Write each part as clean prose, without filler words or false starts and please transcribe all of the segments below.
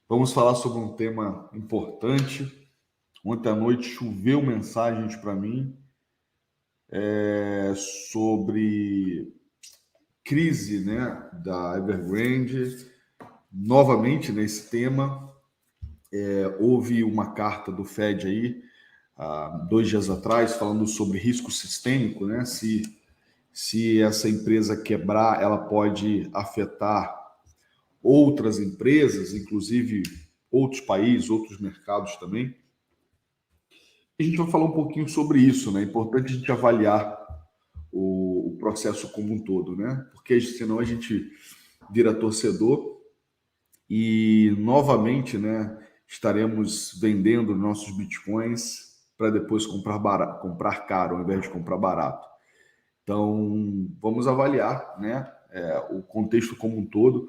Vamos falar sobre um tema importante. Ontem à noite choveu mensagens para mim sobre crise, né, da Evergrande. Novamente nesse tema, houve uma carta do Fed aí, há 2 dias atrás, falando sobre risco sistêmico, né? Se essa empresa quebrar, ela pode afetar outras empresas, inclusive outros países, outros mercados também. A gente vai falar um pouquinho sobre isso, né? É importante a gente avaliar o processo como um todo, né? Porque senão a gente vira torcedor e novamente, né, estaremos vendendo nossos bitcoins para depois comprar barato, comprar caro ao invés de comprar barato. Então, vamos avaliar, né, o contexto como um todo.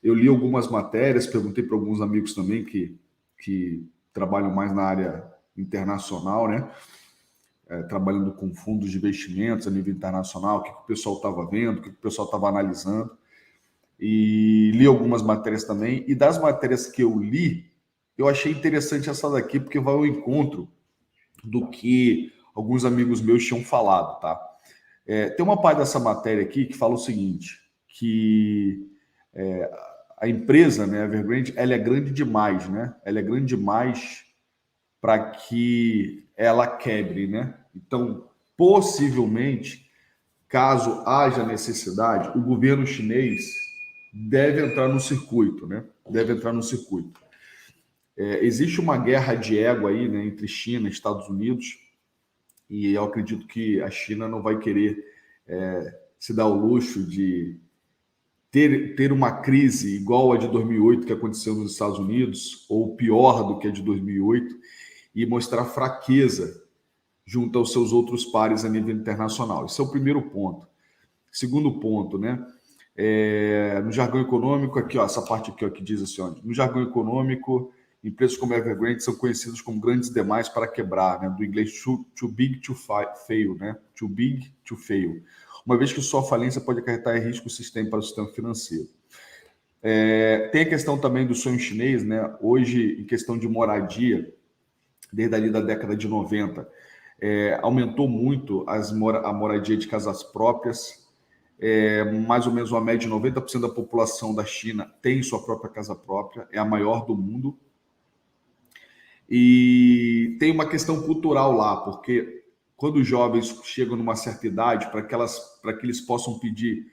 Eu li algumas matérias, perguntei para alguns amigos também que trabalham mais na área internacional, né? Trabalhando com fundos de investimentos a nível internacional, o que o pessoal estava vendo, o que o pessoal estava analisando. E li algumas matérias também. E das matérias que eu li, eu achei interessante essa daqui, porque vai ao encontro do que alguns amigos meus tinham falado, tá? Tem uma parte dessa matéria aqui que fala o seguinte, que a empresa, né, a Evergrande, ela é grande demais, né? Ela é grande demais para que ela quebre, né? Então, possivelmente, caso haja necessidade, o governo chinês deve entrar no circuito, né? Deve entrar no circuito. Existe uma guerra de ego aí, né, entre China e Estados Unidos, e eu acredito que a China não vai querer se dar o luxo de ter uma crise igual a de 2008 que aconteceu nos Estados Unidos, ou pior do que a de 2008, e mostrar fraqueza junto aos seus outros pares a nível internacional. Esse é o primeiro ponto. Segundo ponto, né? No jargão econômico, aqui, ó, essa parte aqui, ó, que diz assim, ó, no jargão econômico, empresas como a Evergrande são conhecidas como grandes demais para quebrar, né? Do inglês too big to fail, né? Too big to fail. Uma vez que sua falência pode acarretar risco sistêmico para o sistema financeiro. Tem a questão também do sonho chinês, né? Hoje, em questão de moradia, desde ali da década de 90, aumentou muito a moradia de casas próprias. Mais ou menos uma média de 90% da população da China tem sua própria casa própria, é a maior do mundo. E tem uma questão cultural lá, porque quando os jovens chegam numa certa idade, para que eles possam pedir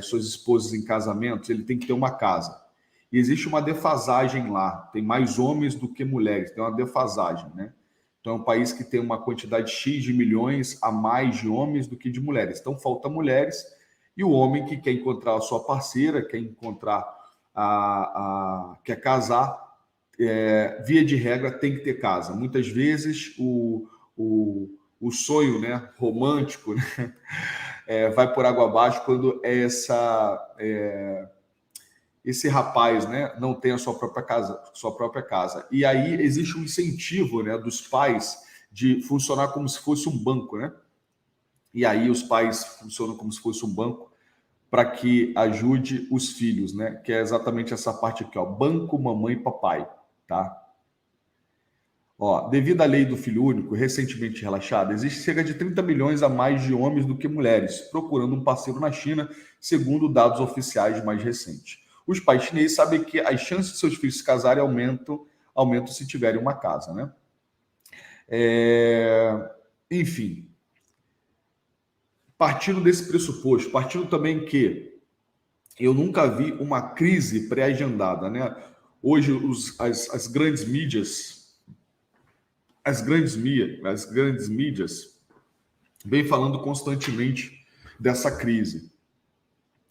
suas esposas em casamento, ele tem que ter uma casa. E existe uma defasagem lá, tem mais homens do que mulheres, tem uma defasagem, né? Então é um país que tem uma quantidade X de milhões a mais de homens do que de mulheres. Então falta mulheres e o homem que quer encontrar a sua parceira, quer encontrar quer casar, via de regra tem que ter casa. Muitas vezes o sonho, né, romântico, né, vai por água abaixo quando esse rapaz, né, não tem a sua própria casa. E aí existe um incentivo, né, dos pais de funcionar como se fosse um banco, né? E aí os pais funcionam como se fosse um banco para que ajude os filhos, né? Que é exatamente essa parte aqui, ó, banco, mamãe e papai, tá? Ó, devido à lei do filho único, recentemente relaxada, existe cerca de 30 milhões a mais de homens do que mulheres, procurando um parceiro na China, segundo dados oficiais mais recentes. Os pais chineses sabem que as chances de seus filhos se casarem aumentam se tiverem uma casa, né? Enfim, partindo desse pressuposto, partindo também que eu nunca vi uma crise pré-agendada, né? Hoje as grandes mídias, as grandes mídias vem falando constantemente dessa crise.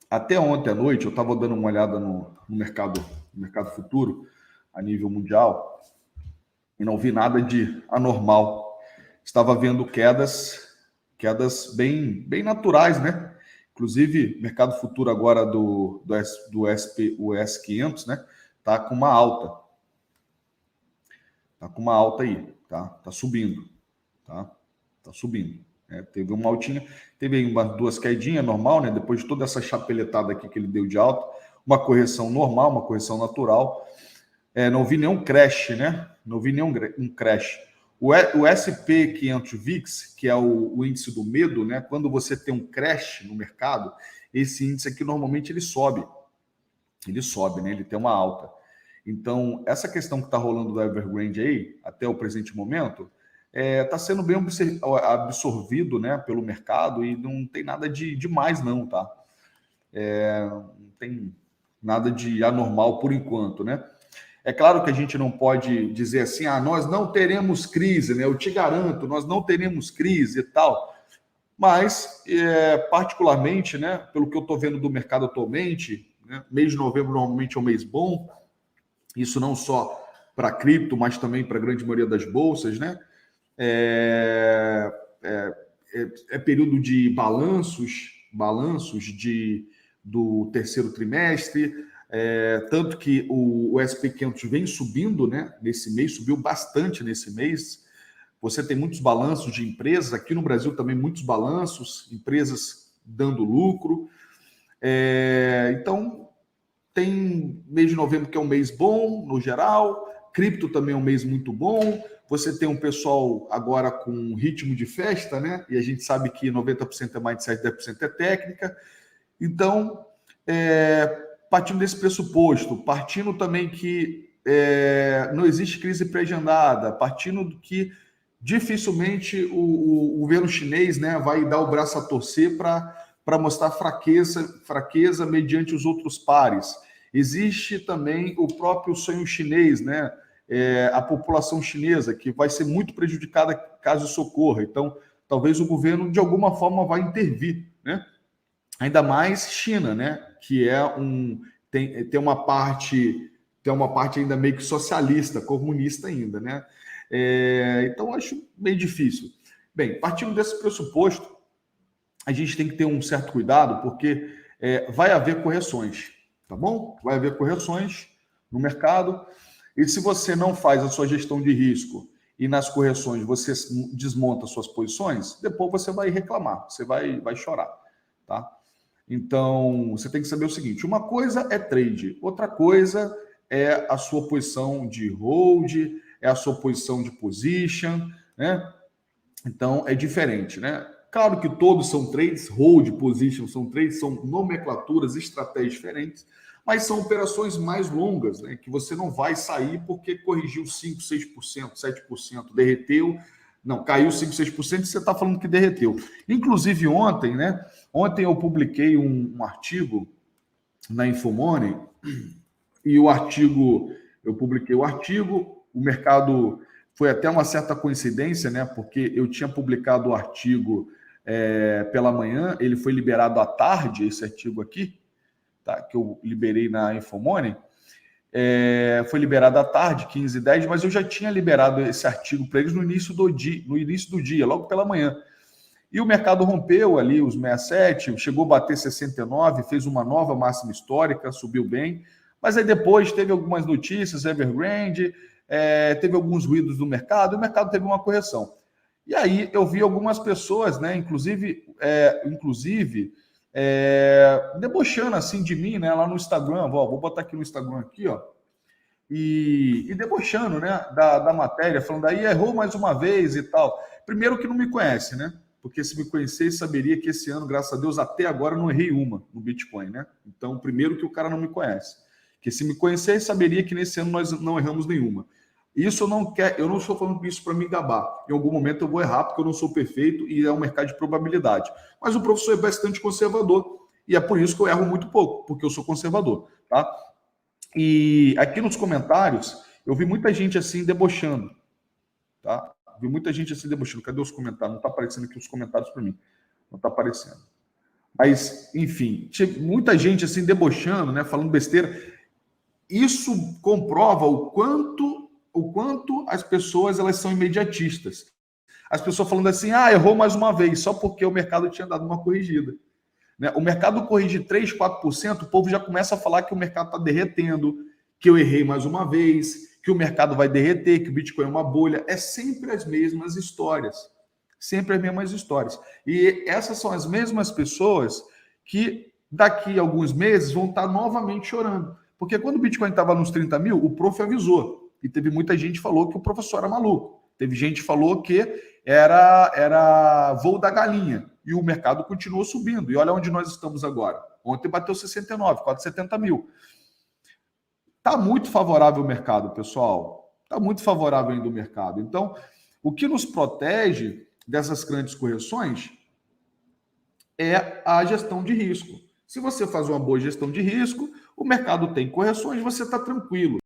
Até ontem à noite, eu estava dando uma olhada no mercado futuro, a nível mundial, e não vi nada de anormal. Estava vendo quedas bem naturais, né? Inclusive, mercado futuro agora do S500, né? Tá com uma alta. Tá com uma alta aí, tá? Tá subindo, tá? Tá subindo. Teve uma altinha, teve aí duas quedinhas, normal, né? Depois de toda essa chapeletada aqui que ele deu de alta, uma correção normal, uma correção natural, Não vi nenhum crash, né? Não vi nenhum um crash. O SP500 VIX, que é o índice do medo, né? Quando você tem um crash no mercado, esse índice aqui normalmente ele sobe. Ele sobe, né? Ele tem uma alta. Então, essa questão que está rolando da Evergrande aí, até o presente momento, está sendo bem absorvido, né, pelo mercado e não tem nada de demais, não, tá? Não tem nada de anormal por enquanto, né? É claro que a gente não pode dizer assim, nós não teremos crise, né? Eu te garanto, nós não teremos crise e tal. Mas, particularmente, né, pelo que eu estou vendo do mercado atualmente, né, mês de novembro normalmente é um mês bom, isso não só para cripto, mas também para a grande maioria das bolsas, né? É período de balanços do terceiro trimestre, tanto que o SP500 vem subindo, né? Nesse mês, subiu bastante nesse mês. Você tem muitos balanços de empresas, aqui no Brasil também muitos balanços, empresas dando lucro. Então, tem mês de novembro que é um mês bom, no geral, cripto também é um mês muito bom, você tem um pessoal agora com ritmo de festa, né? E a gente sabe que 90% é mindset, 10% é técnica. Então, partindo desse pressuposto, partindo também que não existe crise pré-agendada, partindo do que dificilmente o governo chinês, né, vai dar o braço a torcer para mostrar fraqueza mediante os outros pares. Existe também o próprio sonho chinês, né? A população chinesa, que vai ser muito prejudicada caso isso ocorra. Então, talvez o governo, de alguma forma, vai intervir, né? Ainda mais China, né? Que tem uma parte ainda meio que socialista, comunista ainda, né? Então, acho meio difícil. Bem, partindo desse pressuposto, a gente tem que ter um certo cuidado, porque vai haver correções, tá bom? Vai haver correções no mercado, e se você não faz a sua gestão de risco e nas correções você desmonta suas posições, depois você vai reclamar, você vai chorar, tá? Então, você tem que saber o seguinte, uma coisa é trade, outra coisa é a sua posição de hold, é a sua posição de position, né? Então, é diferente, né? Claro que todos são trades, hold, position são trades, são nomenclaturas, estratégias diferentes, mas são operações mais longas, né? Que você não vai sair porque corrigiu 5%, 6%, 7%, derreteu. Não, caiu 5%, 6% e você está falando que derreteu. Inclusive ontem, né? Ontem eu publiquei um artigo na Infomoney e eu publiquei o artigo, o mercado foi até uma certa coincidência, né? Porque eu tinha publicado o artigo pela manhã, ele foi liberado à tarde, esse artigo aqui, tá? Que eu liberei na Infomoney. Foi liberado à tarde, 15h10, mas eu já tinha liberado esse artigo para eles no início do dia, logo pela manhã. E o mercado rompeu ali os 67, chegou a bater 69, fez uma nova máxima histórica, subiu bem. Mas aí depois teve algumas notícias, Evergrande, teve alguns ruídos do mercado, e o mercado teve uma correção. E aí eu vi algumas pessoas, né, inclusive debochando assim de mim, né, lá no Instagram, vou botar aqui no Instagram aqui, ó, e debochando, né, da matéria, falando aí errou mais uma vez e tal. Primeiro que não me conhece, né? Porque se me conhecesse, saberia que esse ano, graças a Deus, até agora não errei uma no Bitcoin, né? Então, primeiro que o cara não me conhece. Que se me conhecesse, saberia que nesse ano nós não erramos nenhuma. Isso eu não estou falando isso para me gabar. Em algum momento eu vou errar, porque eu não sou perfeito e é um mercado de probabilidade. Mas o professor é bastante conservador e é por isso que eu erro muito pouco, porque eu sou conservador, tá? E aqui nos comentários, eu vi muita gente assim debochando, tá? Vi muita gente assim debochando. Cadê os comentários? Não está aparecendo aqui os comentários para mim. Não está aparecendo. Mas, enfim, muita gente assim debochando, né? Falando besteira. Isso comprova o quanto as pessoas elas são imediatistas. As pessoas falando assim, errou mais uma vez, só porque o mercado tinha dado uma corrigida. Né? O mercado corrige 3%, 4%, o povo já começa a falar que o mercado está derretendo, que eu errei mais uma vez, que o mercado vai derreter, que o Bitcoin é uma bolha. É sempre as mesmas histórias. Sempre as mesmas histórias. E essas são as mesmas pessoas que daqui a alguns meses vão estar novamente chorando. Porque quando o Bitcoin estava nos 30 mil, o prof avisou. E teve muita gente que falou que o professor era maluco. Teve gente que falou que era voo da galinha. E o mercado continuou subindo. E olha onde nós estamos agora. Ontem bateu 69, quase 70 mil. Está muito favorável o mercado, pessoal. Está muito favorável ainda o mercado. Então, o que nos protege dessas grandes correções é a gestão de risco. Se você faz uma boa gestão de risco, o mercado tem correções, você está tranquilo.